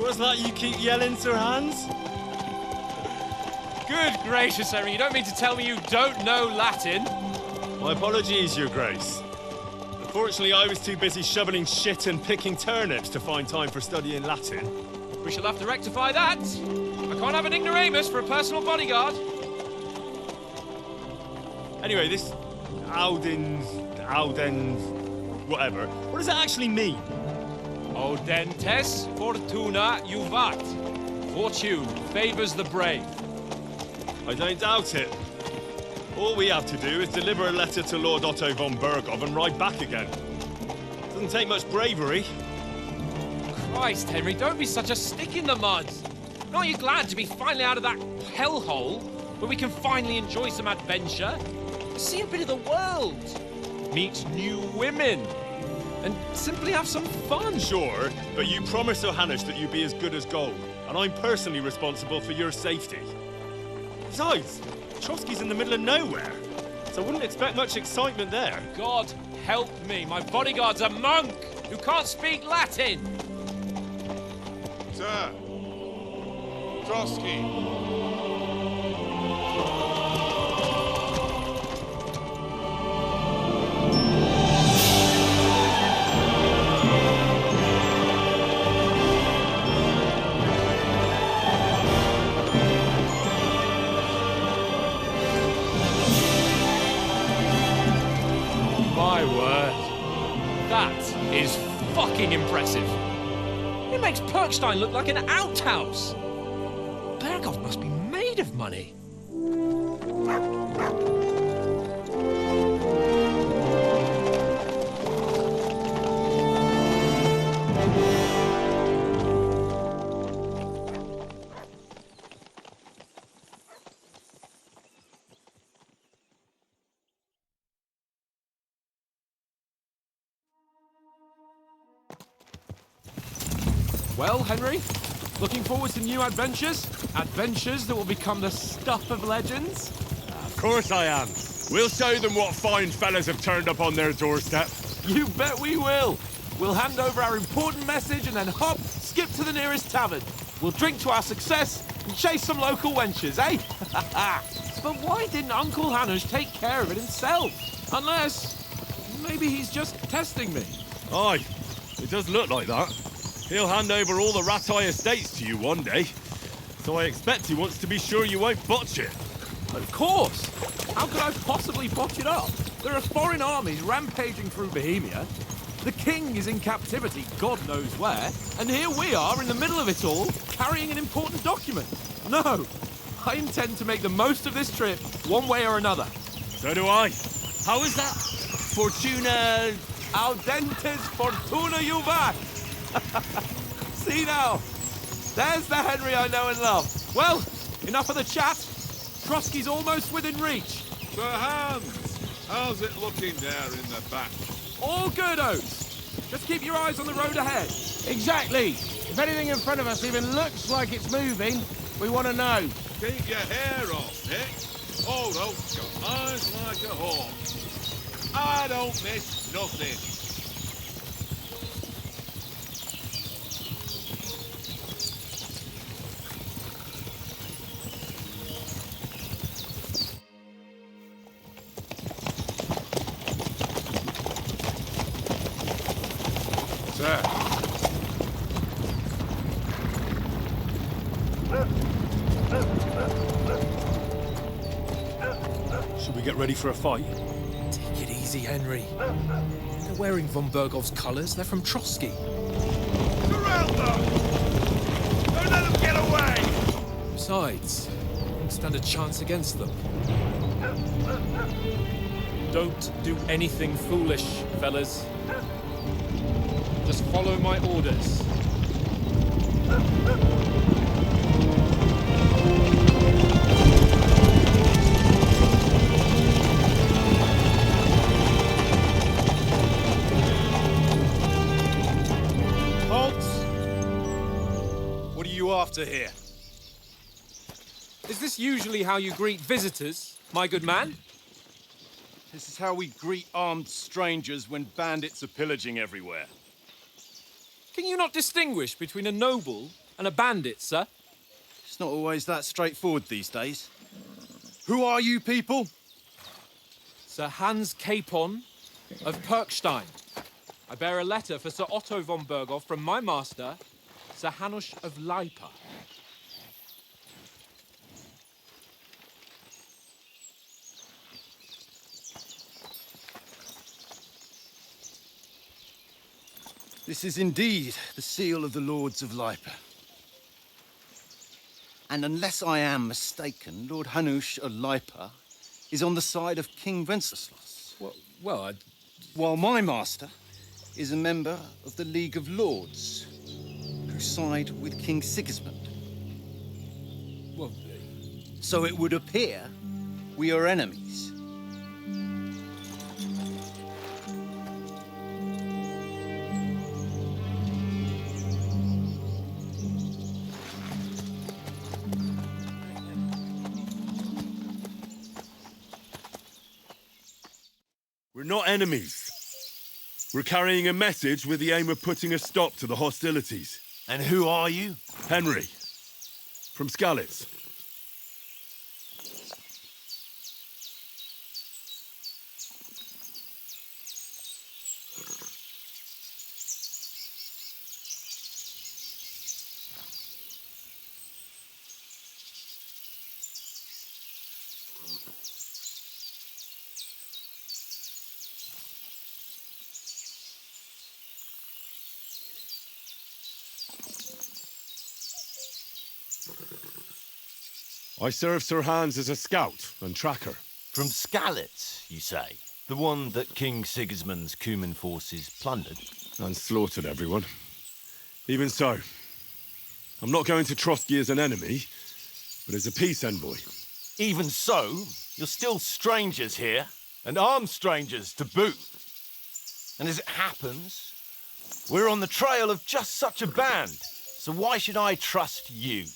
What's that you keep yelling, Sir Hans? Good gracious, Henry, you don't mean to tell me you don't know Latin? My apologies, Your Grace. Unfortunately, I was too busy shoveling shit and picking turnips to find time for studying Latin. We shall have to rectify that. I can't have an ignoramus for a personal bodyguard. Anyway, this Auden, whatever. What does that actually mean? Audentes fortuna juvat. Fortune favors the brave. I don't doubt it. All we have to do is deliver a letter to Lord Otto von Berghoff and ride back again. Doesn't take much bravery. Christ, Henry, don't be such a stick in the mud. Aren't you glad to be finally out of that hellhole where we can finally enjoy some adventure? See a bit of the world, meet new women, and simply have some fun. Sure, but you promised Johannes that you'd be as good as gold, and I'm personally responsible for your safety. Besides, Trotsky's in the middle of nowhere, so I wouldn't expect much excitement there. God help me, my bodyguard's a monk who can't speak Latin. Sir, Trotsky. My word, that is fucking impressive. It makes Perkstein look like an outhouse. Berghoff must be made of money. Well, Henry, looking forward to new adventures? Adventures that will become the stuff of legends? Of course I am. We'll show them what fine fellas have turned up on their doorstep. You bet we will. We'll hand over our important message and then hop, skip to the nearest tavern. We'll drink to our success and chase some local wenches, eh? But why didn't Uncle Hanush take care of it himself? Unless, maybe he's just testing me. Aye, it does look like that. He'll hand over all the Ratai estates to you one day. So I expect he wants to be sure you won't botch it. Of course! How could I possibly botch it up? There are foreign armies rampaging through Bohemia. The king is in captivity, God knows where. And here we are in the middle of it all, carrying an important document. No! I intend to make the most of this trip, one way or another. So do I. How is that? Fortuna... Audentes fortuna juvat! See now, there's the Henry I know and love. Well, enough of the chat. Trotsky's almost within reach. Sir Hans, how's it looking there in the back? All good, Oates. Just keep your eyes on the road ahead. Exactly. If anything in front of us even looks like it's moving, we want to know. Keep your hair off, Nick. Old Oak's got eyes like a hawk. I don't miss nothing. Sir. Should we get ready for a fight? Take it easy, Henry. They're wearing von Berghoff's colours. They're from Trotsky. Surround them! Don't let them get away! Besides, we won't stand a chance against them. Don't do anything foolish, fellas. Just follow my orders. Halt! What are you after here? Is this usually how you greet visitors, my good man? This is how we greet armed strangers when bandits are pillaging everywhere. Can you not distinguish between a noble and a bandit, sir. It's not always that straightforward these days. Who are you people? Sir Hans Capon of Perkstein. I bear a letter for Sir Otto von Berghoff from my master, Sir Hanush of Leipa. This is indeed the seal of the Lords of Leipa. And unless I am mistaken, Lord Hanush of Leipa is on the side of King Wenceslas. While my master is a member of the League of Lords, who side with King Sigismund. So it would appear we are enemies. We're not enemies. We're carrying a message with the aim of putting a stop to the hostilities. And who are you? Henry, from Skalitz. I serve Sir Hans as a scout and tracker. From Skalitz, you say? The one that King Sigismund's Cuman forces plundered? And slaughtered everyone. Even so, I'm not going to Trotsky as an enemy, but as a peace envoy. Even so, you're still strangers here, and armed strangers to boot. And as it happens, we're on the trail of just such a band, so why should I trust you?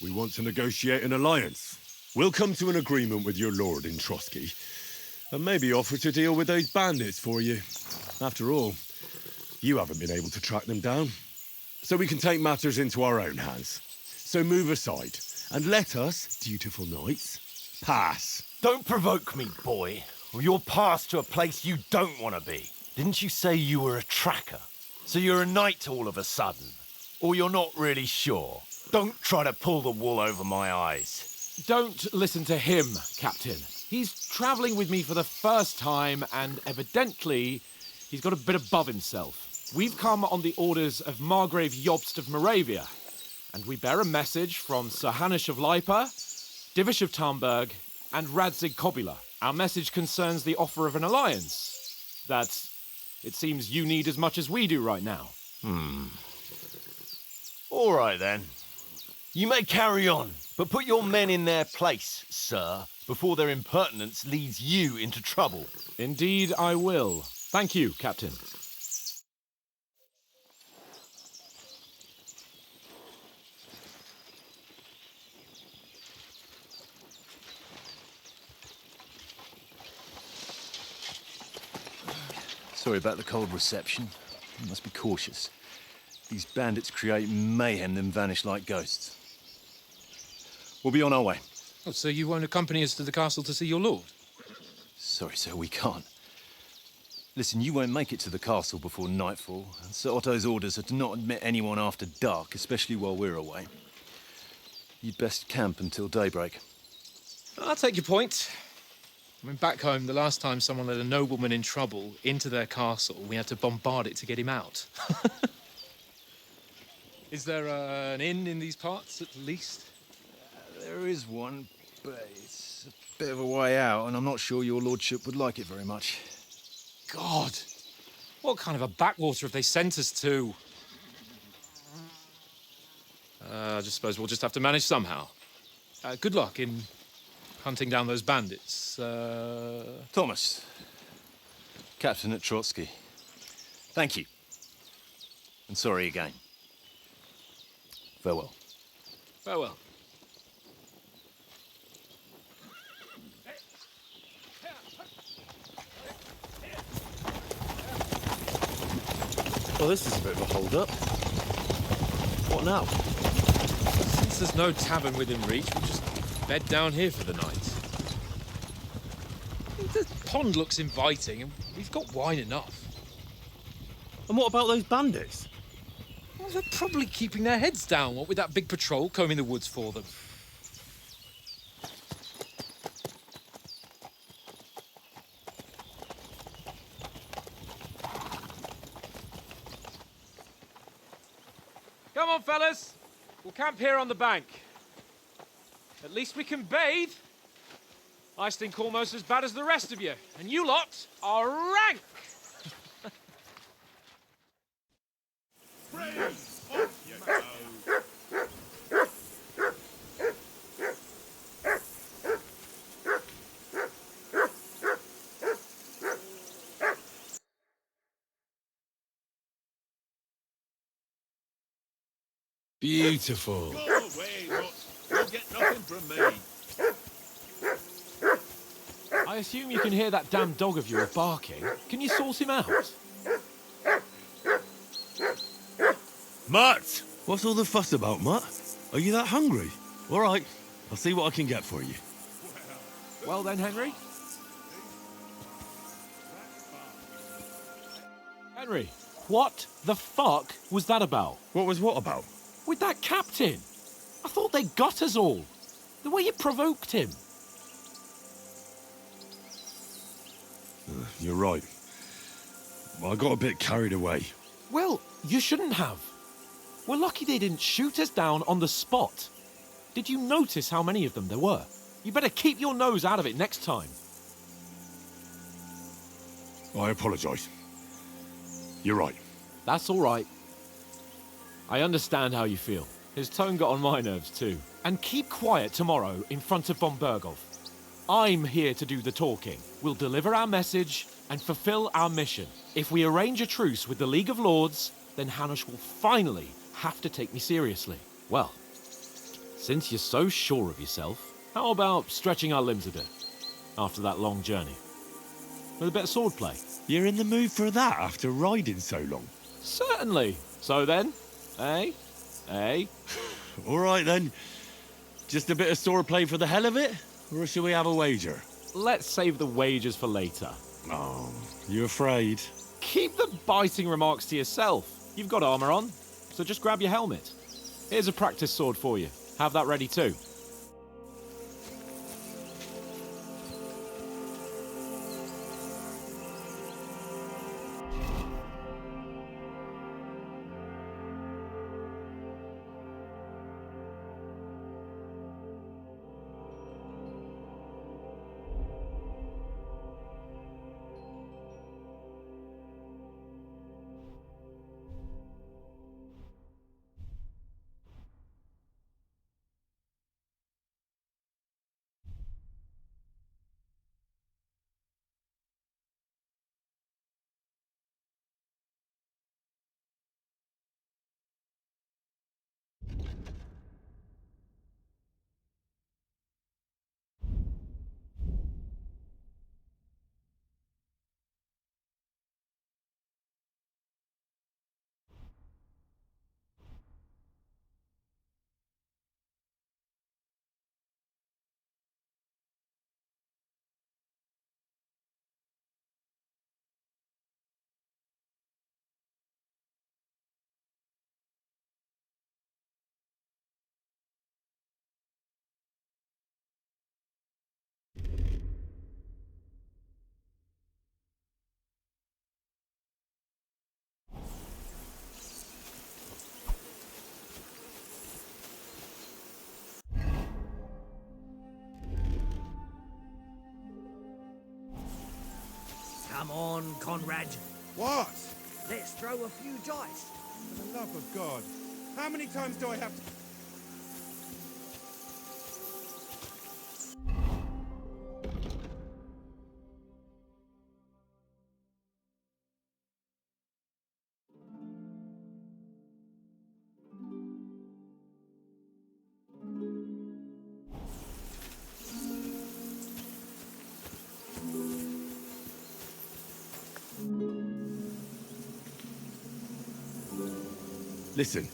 We want to negotiate an alliance. We'll come to an agreement with your lord in Trotsky, and maybe offer to deal with those bandits for you. After all, you haven't been able to track them down. So we can take matters into our own hands. So move aside, and let us, dutiful knights, pass. Don't provoke me, boy, or you'll pass to a place you don't want to be. Didn't you say you were a tracker? So you're a knight all of a sudden? Or you're not really sure? Don't try to pull the wool over my eyes. Don't listen to him, Captain. He's travelling with me for the first time, and evidently, he's got a bit above himself. We've come on the orders of Margrave Jobst of Moravia, and we bear a message from Sir Hanush of Leipa, Divish of Tarnberg, and Radzig Kobula. Our message concerns the offer of an alliance that it seems you need as much as we do right now. All right, then. You may carry on, but put your men in their place, sir, before their impertinence leads you into trouble. Indeed, I will. Thank you, Captain. Sorry about the cold reception. You must be cautious. These bandits create mayhem, then vanish like ghosts. We'll be on our way. Oh, so you won't accompany us to the castle to see your lord? Sorry, sir, we can't. Listen, you won't make it to the castle before nightfall. Sir Otto's orders are to not admit anyone after dark, especially while we're away. You'd best camp until daybreak. I'll take your point. I mean, back home, the last time someone let a nobleman in trouble into their castle, we had to bombard it to get him out. Is there an inn in these parts, at least? There is one, but it's a bit of a way out, and I'm not sure your lordship would like it very much. God! What kind of a backwater have they sent us to? I just suppose we'll just have to manage somehow. Good luck in hunting down those bandits. Thomas, Captain at Trotsky. Thank you. And sorry again. Farewell. Farewell. Well, this is a bit of a hold-up. What now? Since there's no tavern within reach, we'll just bed down here for the night. The pond looks inviting, and we've got wine enough. And what about those bandits? Well, they're probably keeping their heads down, what with that big patrol combing the woods for them. Come on, fellas. We'll camp here on the bank. At least we can bathe. I stink almost as bad as the rest of you, and you lot are rank. Off you go. Beautiful. Go away, Mutt. You'll get nothing from me. I assume you can hear that damn dog of yours barking. Can you sort him out? Mutt! What's all the fuss about, Mutt? Are you that hungry? All right, I'll see what I can get for you. Well then, Henry. Henry, what the fuck was that about? What was what about? With that captain? I thought they got us all. The way you provoked him. You're right. I got a bit carried away. Well, you shouldn't have. We're lucky they didn't shoot us down on the spot. Did you notice how many of them there were? You better keep your nose out of it next time. I apologise. You're right. That's all right. I understand how you feel. His tone got on my nerves too. And keep quiet tomorrow in front of von Berghoff. I'm here to do the talking. We'll deliver our message and fulfill our mission. If we arrange a truce with the League of Lords, then Hanush will finally have to take me seriously. Well, since you're so sure of yourself, how about stretching our limbs a bit after that long journey? With a bit of swordplay. You're in the mood for that after riding so long? Certainly. So then, eh? Eh? All right then. Just a bit of swordplay for the hell of it? Or shall we have a wager? Let's save the wagers for later. Oh, you afraid? Keep the biting remarks to yourself. You've got armor on, so just grab your helmet. Here's a practice sword for you. Have that ready too. Come on, Conrad. What? Let's throw a few dice. For the love of God. How many times do I have to... Listen,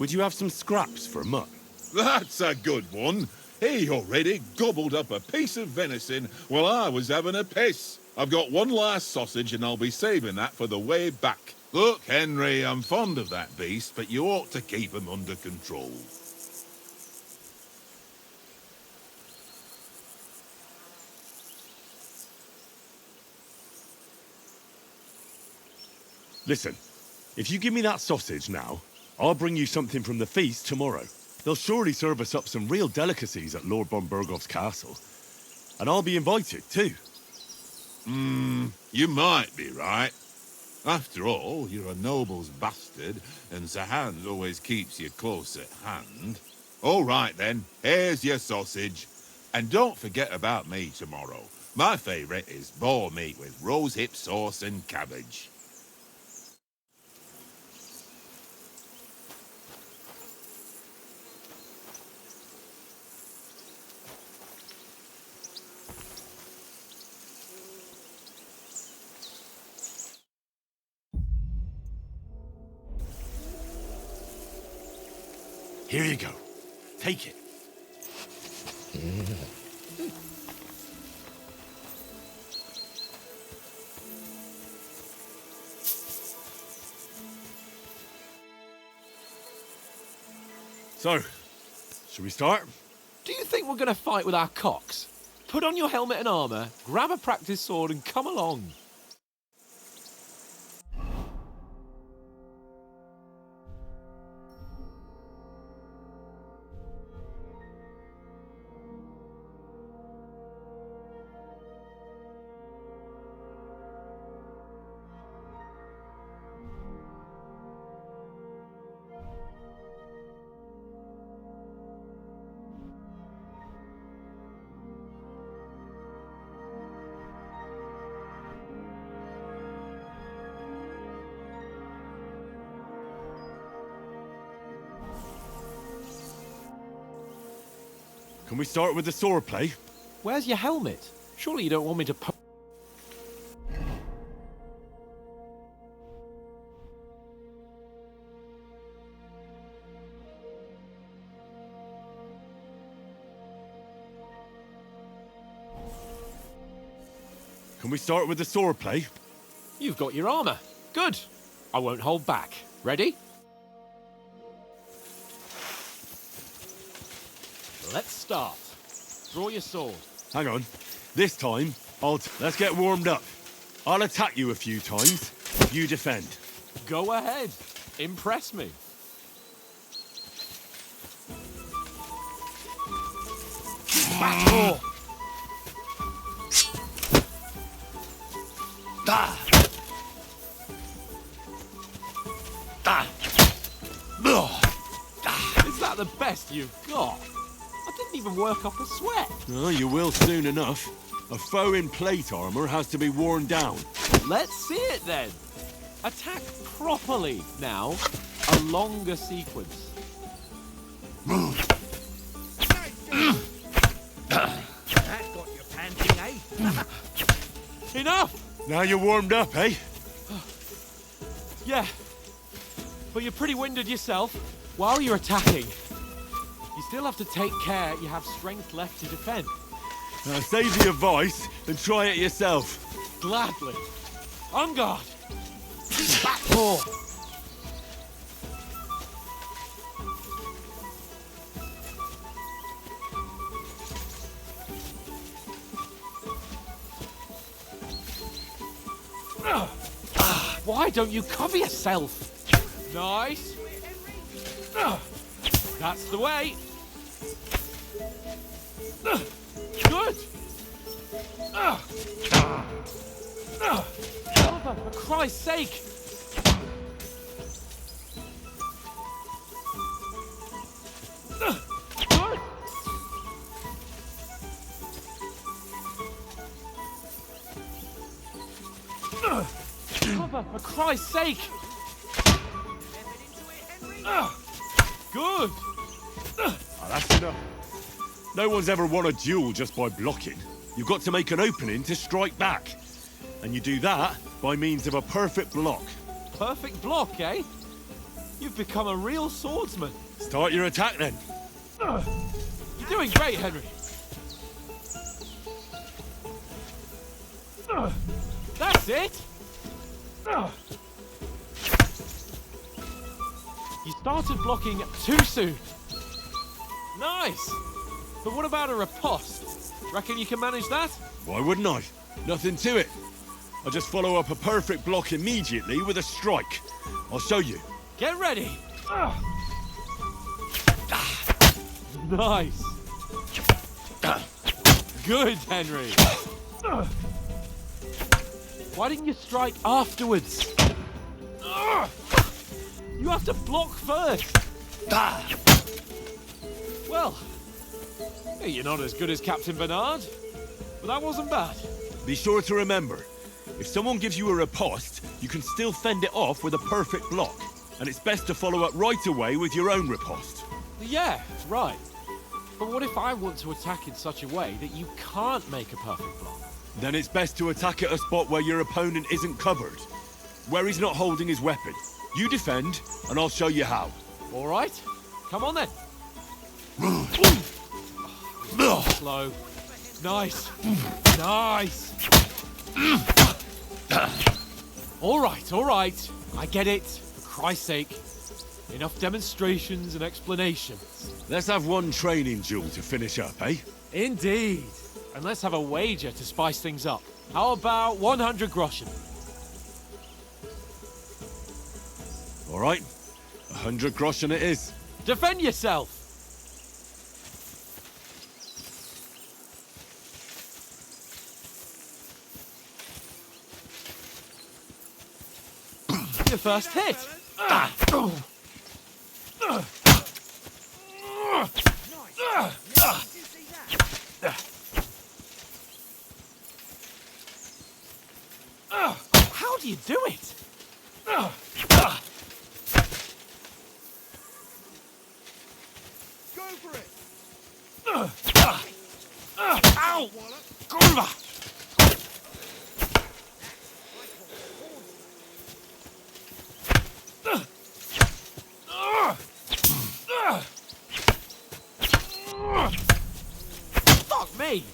would you have some scraps for a mutt? That's a good one. He already gobbled up a piece of venison while I was having a piss. I've got one last sausage and I'll be saving that for the way back. Look, Henry, I'm fond of that beast, but you ought to keep him under control. Listen, if you give me that sausage now, I'll bring you something from the feast tomorrow. They'll surely serve us up some real delicacies at Lord von Burgov's castle. And I'll be invited, too. You might be right. After all, you're a noble's bastard, and Sir Hans always keeps you close at hand. All right, then. Here's your sausage. And don't forget about me tomorrow. My favourite is boar meat with rosehip sauce and cabbage. Here you go. Take it. So, should we start? Do you think we're going to fight with our cocks? Put on your helmet and armour, grab a practice sword and come along. Can we start with the sword play? Where's your helmet? Surely you don't want me to Can we start with the sword play? You've got your armour. Good. I won't hold back. Ready? Let's start. Draw your sword. Hang on. This time, let's get warmed up. I'll attack you a few times. You defend. Go ahead. Impress me. Battle! Da! Da! Is that the best you've got? I didn't even work up a sweat. Oh, you will soon enough. A foe in plate armor has to be worn down. Let's see it then. Attack properly now. A longer sequence. That got you panting, eh? Enough! Now you're warmed up, eh? Yeah. But you're pretty winded yourself. While you're attacking, you still have to take care you have strength left to defend. Now save the advice and try it yourself. Gladly. On guard. Battle! Why don't you cover yourself? Nice. That's the way. Good. For Christ's sake! For Christ's sake! Good! Oh, that's enough. No one's ever won a duel just by blocking. You've got to make an opening to strike back. And you do that by means of a perfect block. Perfect block, eh? You've become a real swordsman. Start your attack then. You're doing great, Henry. That's it! You started blocking too soon. Nice! But what about a riposte? Reckon you can manage that? Why wouldn't I? Nothing to it. I just follow up a perfect block immediately with a strike. I'll show you. Get ready! Nice! Good, Henry! Why didn't you strike afterwards? You have to block first! Well, you're not as good as Captain Bernard, but that wasn't bad. Be sure to remember, if someone gives you a riposte, you can still fend it off with a perfect block. And it's best to follow up right away with your own riposte. Yeah, right. But what if I want to attack in such a way that you can't make a perfect block? Then it's best to attack at a spot where your opponent isn't covered, where he's not holding his weapon. You defend, and I'll show you how. All right, come on then. Slow. Nice. Nice. All right. I get it. For Christ's sake. Enough demonstrations and explanations. Let's have one training duel to finish up, eh? Indeed. And let's have a wager to spice things up. How about 100 groschen? All right. 100 groschen it is. Defend yourself! Your first hit! How do you do it? Go for it! Ow! Kurva! Fuck me!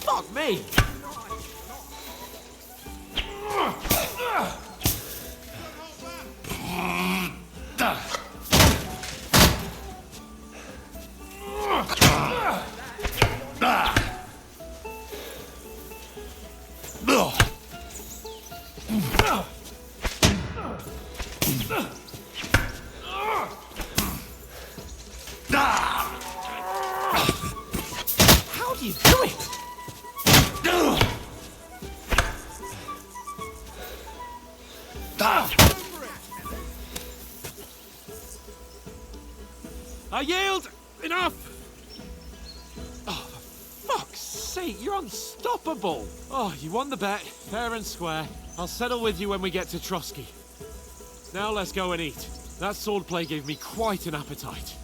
Fuck me! Fuck me! How do you do it? I yield! Enough! Oh, for fuck's sake, you're unstoppable! Oh, you won the bet, fair and square. I'll settle with you when we get to Trotsky. Now let's go and eat. That swordplay gave me quite an appetite.